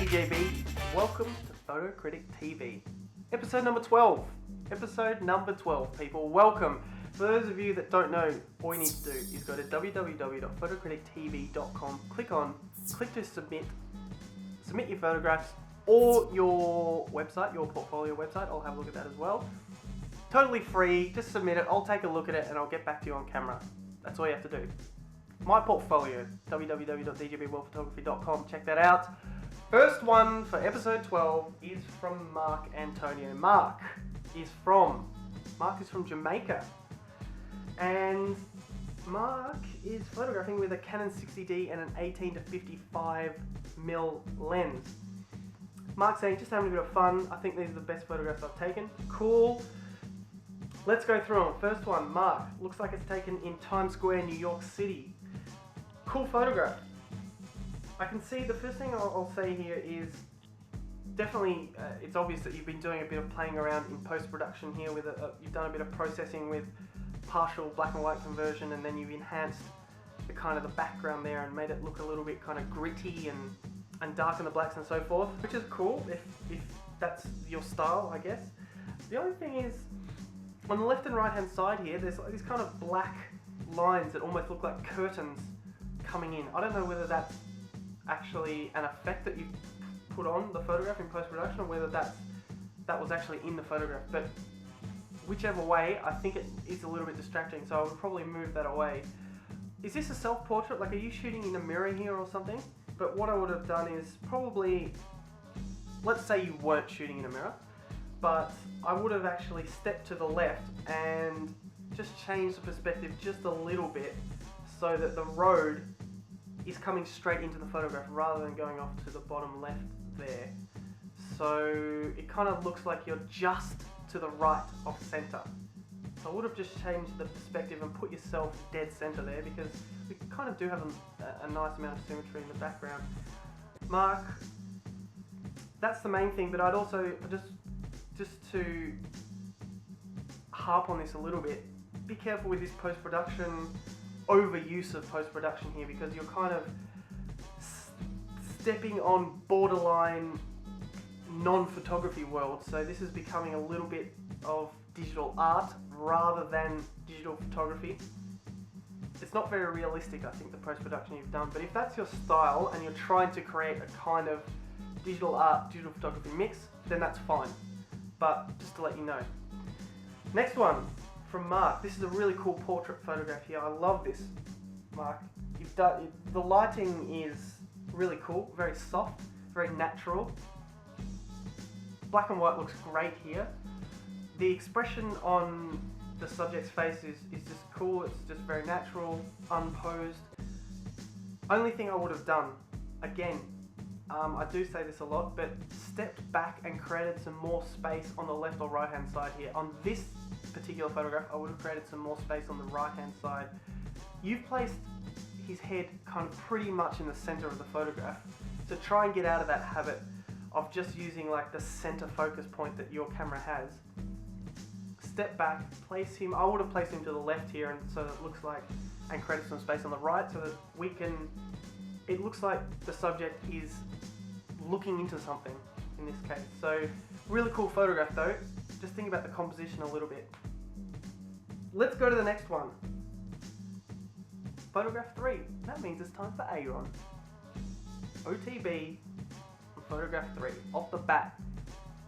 DJB. Welcome to Photo Critic TV. Episode number 12. Episode number 12, people. Welcome. For those of you that don't know, all you need to do is go to www.photocritictv.com, click to submit your photographs or your website, your portfolio website. I'll have a look at that as well. Totally free, just submit it, I'll take a look at it and I'll get back to you on camera. That's all you have to do. My portfolio, www.djbworldphotography.com, check that out. First one for episode 12 is from Mark Antonio. Mark is from Jamaica. And Mark is photographing with a Canon 60D and an 18 to 55mm lens. Mark's saying, just having a bit of fun. I think these are the best photographs I've taken. Cool. Let's go through them. First one, Mark. Looks like it's taken in Times Square, New York City. Cool photograph. I can see the first thing I'll say here is definitely it's obvious that you've been doing a bit of playing around in post-production here with you've done a bit of processing with partial black and white conversion, and then you've enhanced the kind of the background there and made it look a little bit kind of gritty and darken the blacks and so forth, which is cool if that's your style, I guess. The only thing is, on the left and right hand side here, there's like these kind of black lines that almost look like curtains coming in. I don't know whether that's actually an effect that you put on the photograph in post-production or whether that was actually in the photograph, but whichever way, I think it is a little bit distracting, so I would probably move that away. Is this a self-portrait? Like, are you shooting in a mirror here or something? But what I would have done is probably, let's say you weren't shooting in a mirror, but I would have actually stepped to the left and just changed the perspective just a little bit so that the road is coming straight into the photograph rather than going off to the bottom left there. So it kind of looks like you're just to the right of center. So I would have just changed the perspective and put yourself dead center there, because we kind of do have a nice amount of symmetry in the background. Mark, that's the main thing, but I'd also, just to harp on this a little bit, be careful with this post-production, overuse of post-production here, because you're kind of stepping on borderline non-photography world. So this is becoming a little bit of digital art rather than digital photography. It's not very realistic, I think, the post-production you've done, but if that's your style and you're trying to create a kind of digital art, digital photography mix, then that's fine. But just to let you know. Next one from Mark. This is a really cool portrait photograph here. I love this, Mark. The lighting is really cool, very soft, very natural. Black and white looks great here. The expression on the subject's face is just cool. It's just very natural, unposed. Only thing I would have done, again, I do say this a lot, but stepped back and created some more space on the left or right hand side here. On this particular photograph, I would have created some more space on the right hand side. You've placed his head kind of pretty much in the center of the photograph. So try and get out of that habit of just using like the center focus point that your camera has. Step back, place him, I would have placed him to the left here, and so it looks like, and created some space on the right so that it looks like the subject is looking into something in this case. So really cool photograph though. Just think about the composition a little bit. Let's go to the next one. Photograph 3. That means it's time for Aaron. OTB on photograph 3. Off the bat.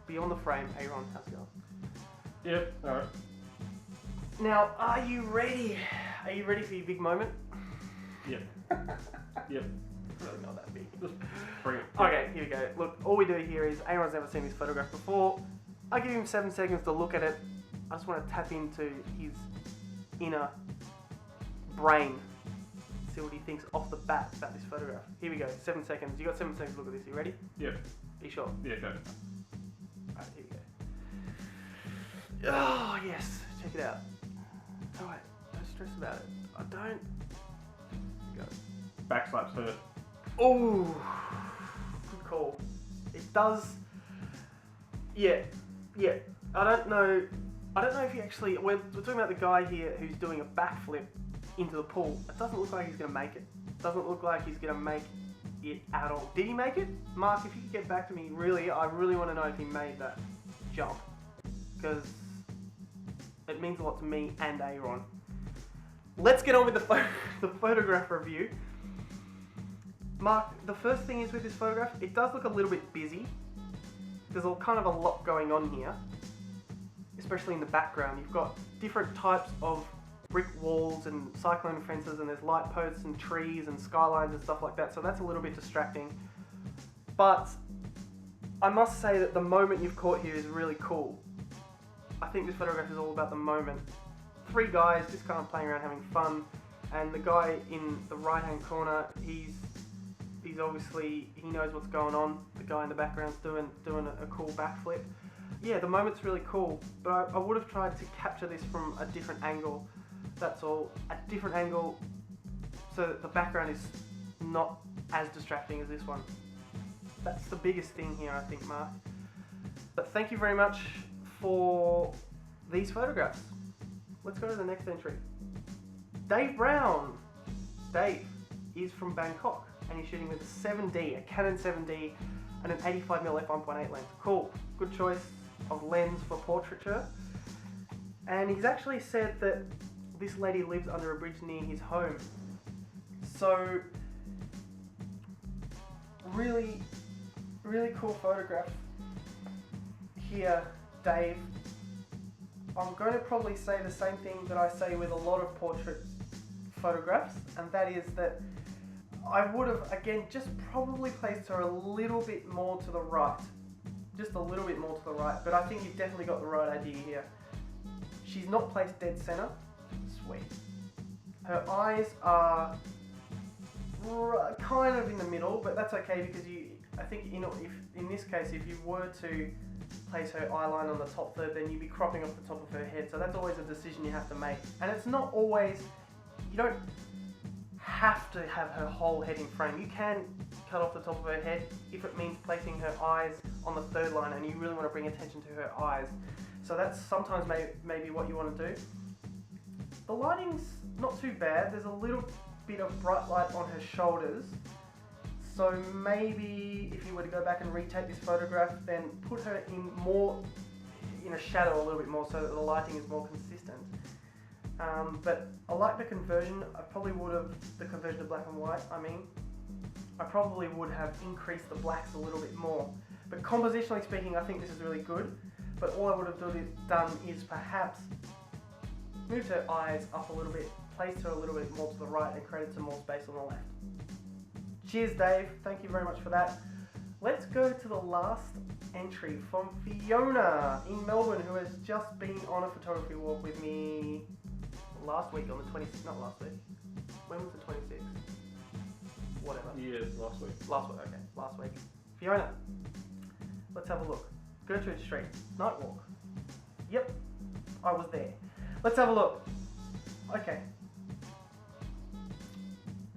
Beyond the frame. Aaron, how's it going? Yep, alright. Now, are you ready? Are you ready for your big moment? Yep. Yep. Really not that big. Just bring it. Okay, here we go. Look, all we do here is Aaron's never seen this photograph before. I give him 7 seconds to look at it. I just want to tap into his inner brain. See what he thinks off the bat about this photograph. Here we go, 7 seconds. You got 7 seconds to look at this. You ready? Yep. Are you sure? Yeah, go. Alright, here we go. Oh, yes. Check it out. Alright, don't stress about it. I don't... Here we go. Back slaps hurt. Oh, good call. It does... Yeah. I don't know if he actually... We're talking about the guy here who's doing a backflip into the pool. It doesn't look like he's going to make it. It doesn't look like he's going to make it at all. Did he make it? Mark, if you could get back to me, really, I really want to know if he made that jump. Because it means a lot to me and Aaron. Let's get on with the photograph review. Mark, the first thing is with this photograph, it does look a little bit busy. There's kind of a lot going on here, especially in the background. You've got different types of brick walls and cyclone fences, and there's light posts and trees and skylines and stuff like that, so that's a little bit distracting. But I must say that the moment you've caught here is really cool. I think this photograph is all about the moment. 3 guys just kind of playing around having fun, and the guy in the right hand corner, he's obviously, he knows what's going on. The guy in the background's doing a cool backflip. Yeah, the moment's really cool, but I would have tried to capture this from a different angle. That's all, a different angle, so that the background is not as distracting as this one. That's the biggest thing here, I think, Mark. But thank you very much for these photographs. Let's go to the next entry. Dave Brown. Dave is from Bangkok, and he's shooting with a 7D, a Canon 7D, and an 85mm f1.8 lens. Cool, good choice of lens for portraiture. And he's actually said that this lady lives under a bridge near his home. So, really, really cool photograph here, Dave. I'm going to probably say the same thing that I say with a lot of portrait photographs, and that is that I would have, again, just probably placed her a little bit more to the right. Just a little bit more to the right, but I think you've definitely got the right idea here. She's not placed dead center. Sweet. Her eyes are kind of in the middle, but that's okay because I think if in this case, if you were to place her eyeline on the top third, then you'd be cropping off the top of her head. So that's always a decision you have to make. And it's not always, you don't have to have her whole head in frame. You can cut off the top of her head if it means placing her eyes on the third line and you really want to bring attention to her eyes. So that's sometimes maybe what you want to do. The lighting's not too bad. There's a little bit of bright light on her shoulders. So maybe if you were to go back and retake this photograph, then put her in a shadow a little bit more so that the lighting is more consistent. But I like the conversion. I probably would have, the conversion to black and white, I probably would have increased the blacks a little bit more. But compositionally speaking, I think this is really good. But all I would have done is perhaps moved her eyes up a little bit, placed her a little bit more to the right and created some more space on the left. Cheers, Dave. Thank you very much for that. Let's go to the last entry from Fiona in Melbourne, who has just been on a photography walk with me last week on the 26th, not last week. When was the 26th? Whatever. Yeah, last week. Last week, okay. Last week. Fiona, let's have a look. Gertrude Street, night walk. Yep, I was there. Let's have a look. Okay.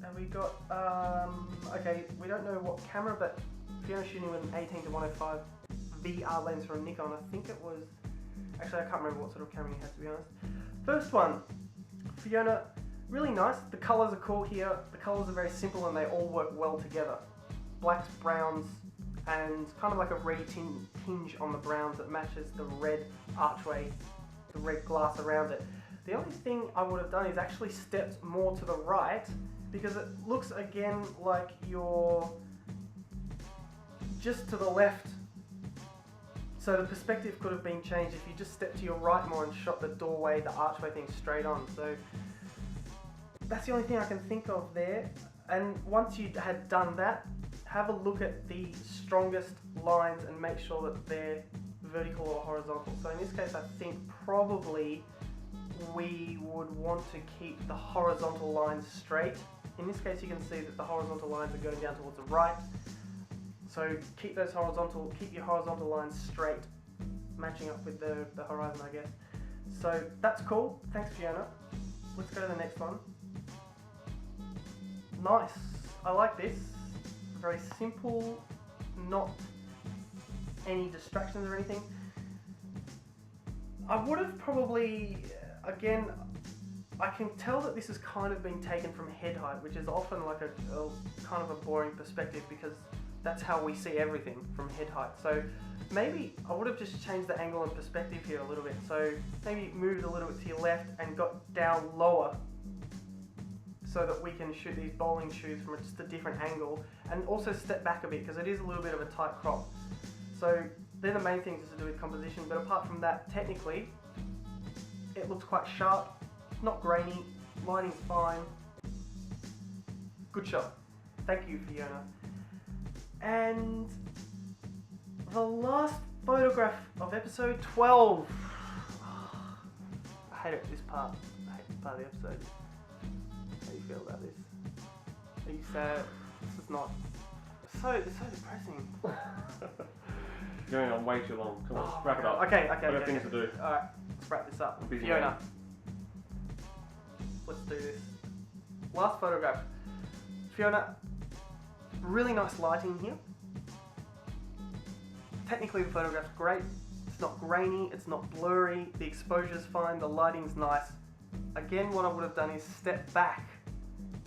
And we got, okay, we don't know what camera, but Fiona's shooting with an 18 to 105 VR lens from Nikon. I think it was, actually I can't remember what sort of camera you had, to be honest. First one, Fiona, really nice. The colours are cool here. The colours are very simple and they all work well together. Blacks, browns, and kind of like a red tinge on the browns that matches the red archway, the red glass around it. The only thing I would have done is actually stepped more to the right, because it looks again like you're just to the left. So the perspective could have been changed if you just stepped to your right more and shot the doorway, the archway thing straight on. So that's the only thing I can think of there. And once you had done that, have a look at the strongest lines and make sure that they're vertical or horizontal. So in this case, I think probably we would want to keep the horizontal lines straight. In this case, you can see that the horizontal lines are going down towards the right. So keep your horizontal lines straight, matching up with the horizon, I guess. So that's cool. Thanks, Fiona. Let's go to the next one. Nice. I like this. Very simple, not any distractions or anything. I would have probably, again, I can tell that this has kind of been taken from head height, which is often like a kind of a boring perspective because that's how we see everything from head height. So maybe I would have just changed the angle and perspective here a little bit. So maybe moved a little bit to your left and got down lower so that we can shoot these bowling shoes from just a different angle, and also step back a bit because it is a little bit of a tight crop. So they're the main things to do with composition, but apart from that, technically, it looks quite sharp, not grainy, lighting's fine. Good shot. Thank you, Fiona. And the last photograph of episode 12. I hate this part. I hate this part of the episode. How do you feel about this? Are you sad? This is not. It's so depressing. Going on way too long. Come on, wrap it up. Okay. I've got things to do. Alright, let's wrap this up. I'm busy, Fiona, man. let's do this. Last photograph. Fiona, really nice lighting here. Technically the photograph's great. It's not grainy, it's not blurry, the exposure's fine, the lighting's nice. Again, what I would have done is step back,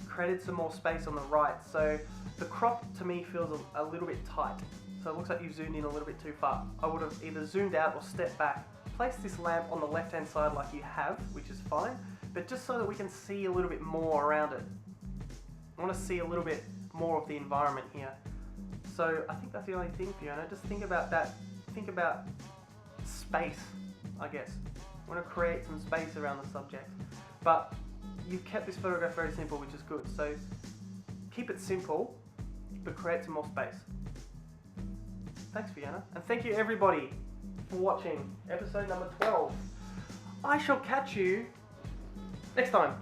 created some more space on the right. So the crop to me feels a little bit tight. So it looks like you've zoomed in a little bit too far. I would have either zoomed out or stepped back, placed this lamp on the left-hand side like you have, which is fine, but just so that we can see a little bit more around it. I want to see a little bit more of the environment here. So I think that's the only thing, Fiona. Just think about that. Think about space, I guess. I want to create some space around the subject. But you've kept this photograph very simple, which is good. So keep it simple, but create some more space. Thanks, Fiona. And thank you, everybody, for watching episode number 12. I shall catch you next time.